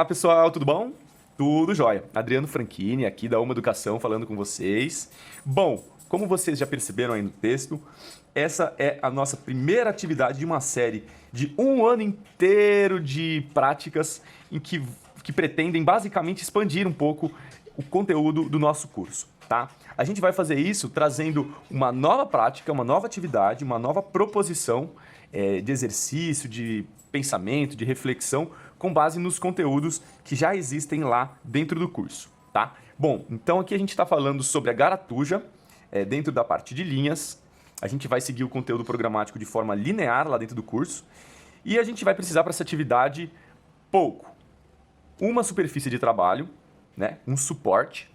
Olá pessoal, tudo bom? Tudo jóia. Adriano Franchini, aqui da Uma Educação, falando com vocês. Bom, como vocês já perceberam aí no texto, essa é a nossa primeira atividade de uma série de um ano inteiro de práticas em que pretendem basicamente expandir um pouco o conteúdo do nosso curso, tá? A gente vai fazer isso trazendo uma nova prática, uma nova atividade, uma nova proposição de exercício, de pensamento, de reflexão, com base nos conteúdos que já existem lá dentro do curso, tá? Bom, então aqui a gente está falando sobre a garatuja, dentro da parte de linhas. A gente vai seguir o conteúdo programático de forma linear lá dentro do curso. E a gente vai precisar para essa atividade pouco. Uma superfície de trabalho, né? Um suporte.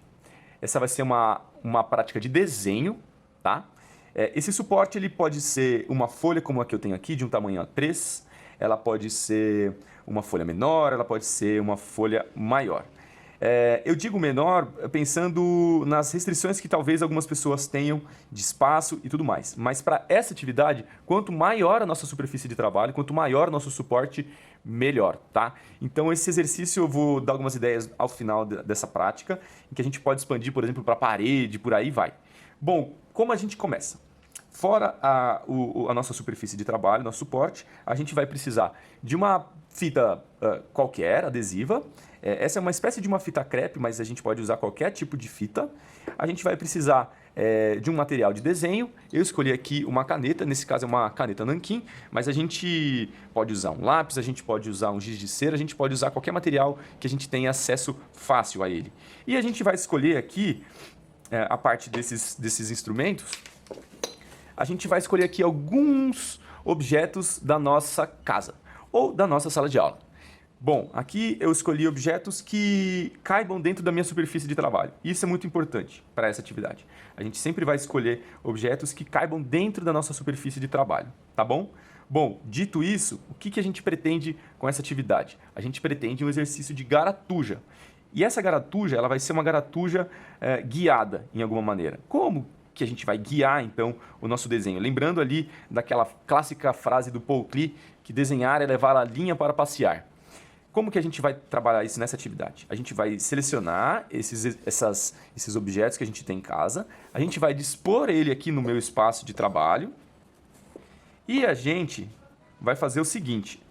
Essa vai ser uma prática de desenho, tá? Esse suporte ele pode ser uma folha como a que eu tenho aqui, de um tamanho A3. Ela pode ser uma folha menor, ela pode ser uma folha maior. Eu digo menor pensando nas restrições que talvez algumas pessoas tenham de espaço e tudo mais. Mas para essa atividade, quanto maior a nossa superfície de trabalho, quanto maior o nosso suporte, melhor, tá? Então esse exercício eu vou dar algumas ideias ao final dessa prática, em que a gente pode expandir, por exemplo, para a parede, por aí vai. Bom, como a gente começa? Fora a nossa superfície de trabalho, nosso suporte, a gente vai precisar de uma fita qualquer, adesiva. Essa é uma espécie de uma fita crepe, mas a gente pode usar qualquer tipo de fita. A gente vai precisar de um material de desenho. Eu escolhi aqui uma caneta, nesse caso é uma caneta nanquim, mas a gente pode usar um lápis, a gente pode usar um giz de cera, a gente pode usar qualquer material que a gente tenha acesso fácil a ele. E a gente vai escolher aqui, a parte desses instrumentos, a gente vai escolher aqui alguns objetos da nossa casa ou da nossa sala de aula. Bom, aqui eu escolhi objetos que caibam dentro da minha superfície de trabalho. Isso é muito importante para essa atividade. A gente sempre vai escolher objetos que caibam dentro da nossa superfície de trabalho, tá bom? Bom, dito isso, o que a gente pretende com essa atividade? A gente pretende um exercício de garatuja. E essa garatuja, ela vai ser uma garatuja guiada, em alguma maneira. Como que a gente vai guiar, então, o nosso desenho? Lembrando ali daquela clássica frase do Paul Klee, que desenhar é levar a linha para passear. Como que a gente vai trabalhar isso nessa atividade? A gente vai selecionar esses objetos que a gente tem em casa, a gente vai dispor ele aqui no meu espaço de trabalho e a gente vai fazer o seguinte.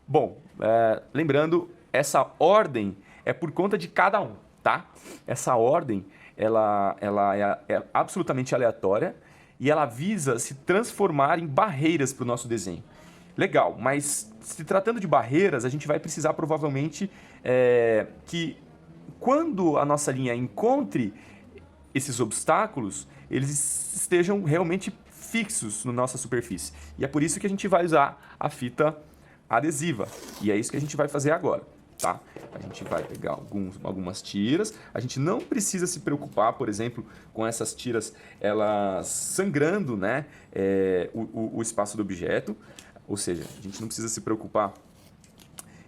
Bom, lembrando, essa ordem é por conta de cada um, tá? Essa ordem ela é absolutamente aleatória e ela visa se transformar em barreiras para o nosso desenho. Legal, mas se tratando de barreiras, a gente vai precisar provavelmente que quando a nossa linha encontre esses obstáculos, eles estejam realmente fixos na nossa superfície. E é por isso que a gente vai usar a fita adesiva. E é isso que a gente vai fazer agora. Tá? A gente vai pegar algumas tiras. A gente não precisa se preocupar, por exemplo, com essas tiras elas sangrando, né, o espaço do objeto. Ou seja, a gente não precisa se preocupar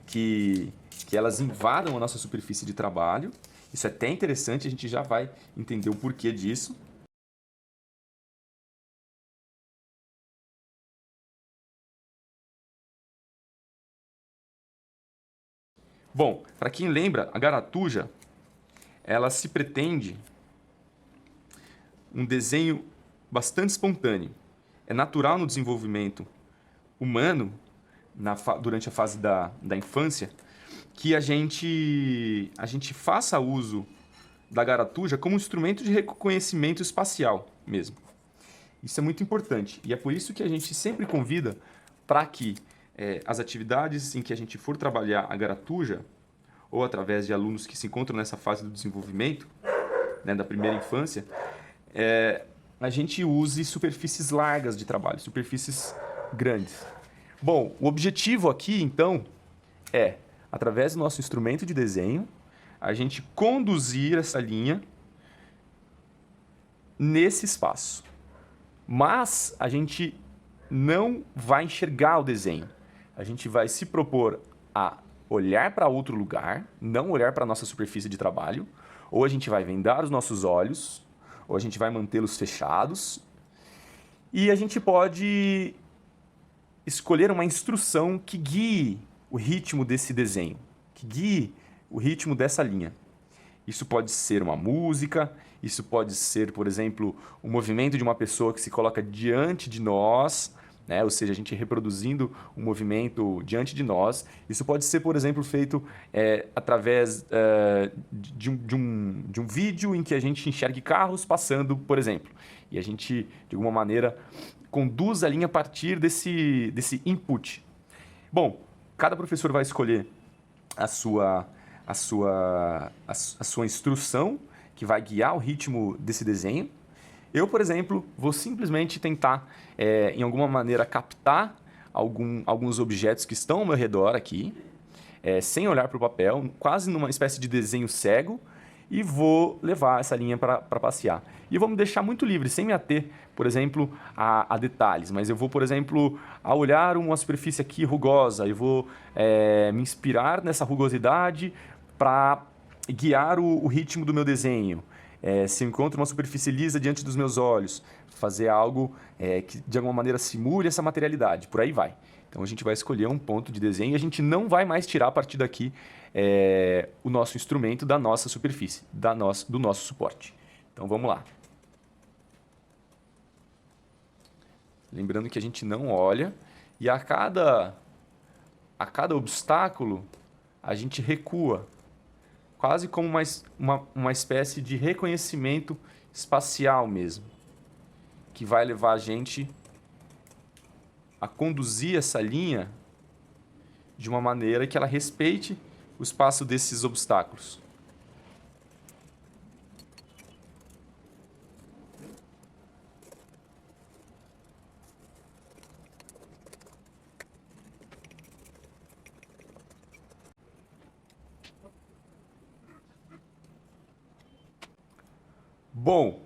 que elas invadam a nossa superfície de trabalho. Isso é até interessante, a gente já vai entender o porquê disso. Bom, para quem lembra, a garatuja, ela se pretende um desenho bastante espontâneo. É natural no desenvolvimento humano, durante a fase da infância, que a gente faça uso da garatuja como um instrumento de reconhecimento espacial mesmo. Isso é muito importante e é por isso que a gente sempre convida para que as atividades em que a gente for trabalhar a garatuja, ou através de alunos que se encontram nessa fase do desenvolvimento, né, da primeira infância, a gente use superfícies largas de trabalho, superfícies grandes. Bom, o objetivo aqui, então, é, através do nosso instrumento de desenho, a gente conduzir essa linha nesse espaço. Mas a gente não vai enxergar o desenho. A gente vai se propor a olhar para outro lugar, não olhar para a nossa superfície de trabalho, ou a gente vai vendar os nossos olhos, ou a gente vai mantê-los fechados, e a gente pode escolher uma instrução que guie o ritmo desse desenho, que guie o ritmo dessa linha. Isso pode ser uma música, isso pode ser, por exemplo, o movimento de uma pessoa que se coloca diante de nós, né? Ou seja, a gente reproduzindo o movimento diante de nós. Isso pode ser, por exemplo, feito através de um vídeo em que a gente enxergue carros passando, por exemplo. E a gente, de alguma maneira, conduz a linha a partir desse input. Bom, cada professor vai escolher a sua instrução, que vai guiar o ritmo desse desenho. Eu, por exemplo, vou simplesmente tentar, em alguma maneira, captar alguns objetos que estão ao meu redor aqui, sem olhar para o papel, quase numa espécie de desenho cego, e vou levar essa linha para passear. E eu vou me deixar muito livre, sem me ater, por exemplo, a detalhes. Mas eu vou, por exemplo, a olhar uma superfície aqui rugosa, eu vou me inspirar nessa rugosidade para guiar o ritmo do meu desenho. Se eu encontro uma superfície lisa diante dos meus olhos, fazer algo que de alguma maneira simule essa materialidade, por aí vai. Então a gente vai escolher um ponto de desenho e a gente não vai mais tirar a partir daqui o nosso instrumento da nossa superfície, do nosso suporte. Então vamos lá. Lembrando que a gente não olha e a cada obstáculo a gente recua. Quase como uma espécie de reconhecimento espacial mesmo, que vai levar a gente a conduzir essa linha de uma maneira que ela respeite o espaço desses obstáculos. Bom,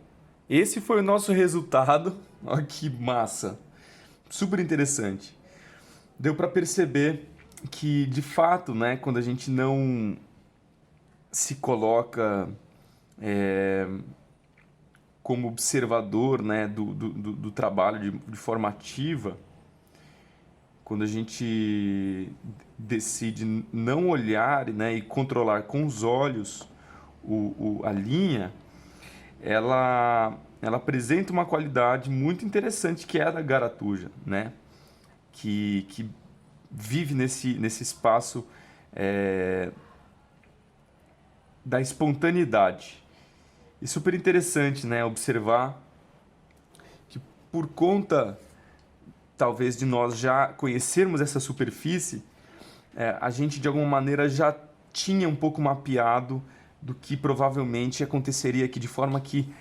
esse foi o nosso resultado. Olha que massa! Super interessante. Deu para perceber que, de fato, né, quando a gente não se coloca como observador, né, do trabalho de forma ativa, quando a gente decide não olhar, né, e controlar com os olhos a linha, ela apresenta uma qualidade muito interessante que é a da garatuja, né? Que vive nesse espaço da espontaneidade. E super interessante, né, observar que por conta, talvez, de nós já conhecermos essa superfície, a gente de alguma maneira já tinha um pouco mapeado do que provavelmente aconteceria aqui, de forma que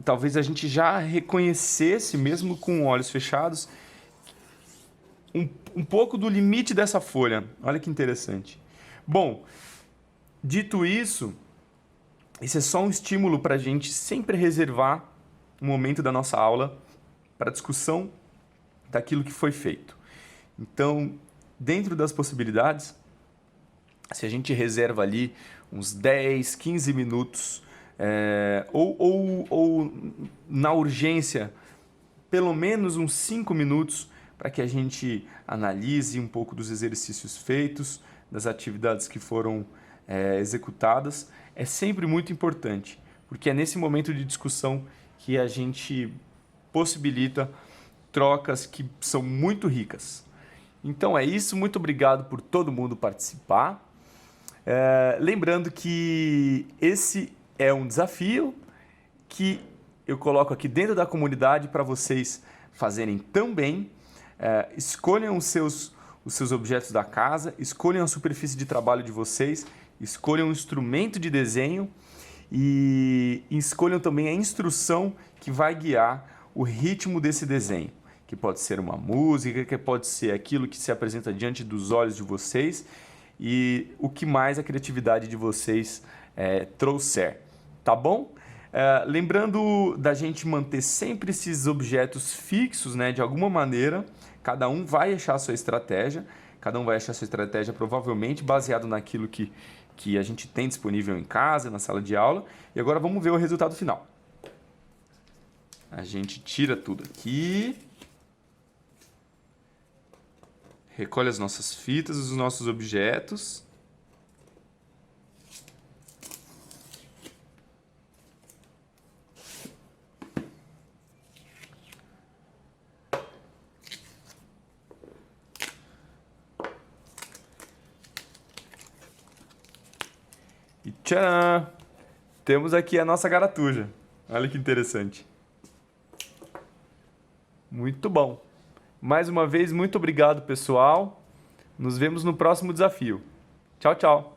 talvez a gente já reconhecesse, mesmo com olhos fechados, um pouco do limite dessa folha. Olha que interessante. Bom, dito isso, esse é só um estímulo para a gente sempre reservar um momento da nossa aula para discussão daquilo que foi feito. Então, dentro das possibilidades, se a gente reserva ali uns 10, 15 minutos, ou na urgência, pelo menos uns 5 minutos, para que a gente analise um pouco dos exercícios feitos, das atividades que foram executadas, é sempre muito importante, porque é nesse momento de discussão que a gente possibilita trocas que são muito ricas. Então é isso, muito obrigado por todo mundo participar. Lembrando que esse é um desafio que eu coloco aqui dentro da comunidade para vocês fazerem também. Escolham os seus objetos da casa, escolham a superfície de trabalho de vocês, escolham um instrumento de desenho e escolham também a instrução que vai guiar o ritmo desse desenho, que pode ser uma música, que pode ser aquilo que se apresenta diante dos olhos de vocês e o que mais a criatividade de vocês trouxer, tá bom? Lembrando da gente manter sempre esses objetos fixos, né, de alguma maneira. Cada um vai achar a sua estratégia, provavelmente baseado naquilo que a gente tem disponível em casa, na sala de aula. E agora vamos ver o resultado final. A gente tira tudo aqui, recolhe as nossas fitas, os nossos objetos. E tcharam! Temos aqui a nossa garatuja. Olha que interessante. Muito bom. Mais uma vez, muito obrigado, pessoal. Nos vemos no próximo desafio. Tchau, tchau.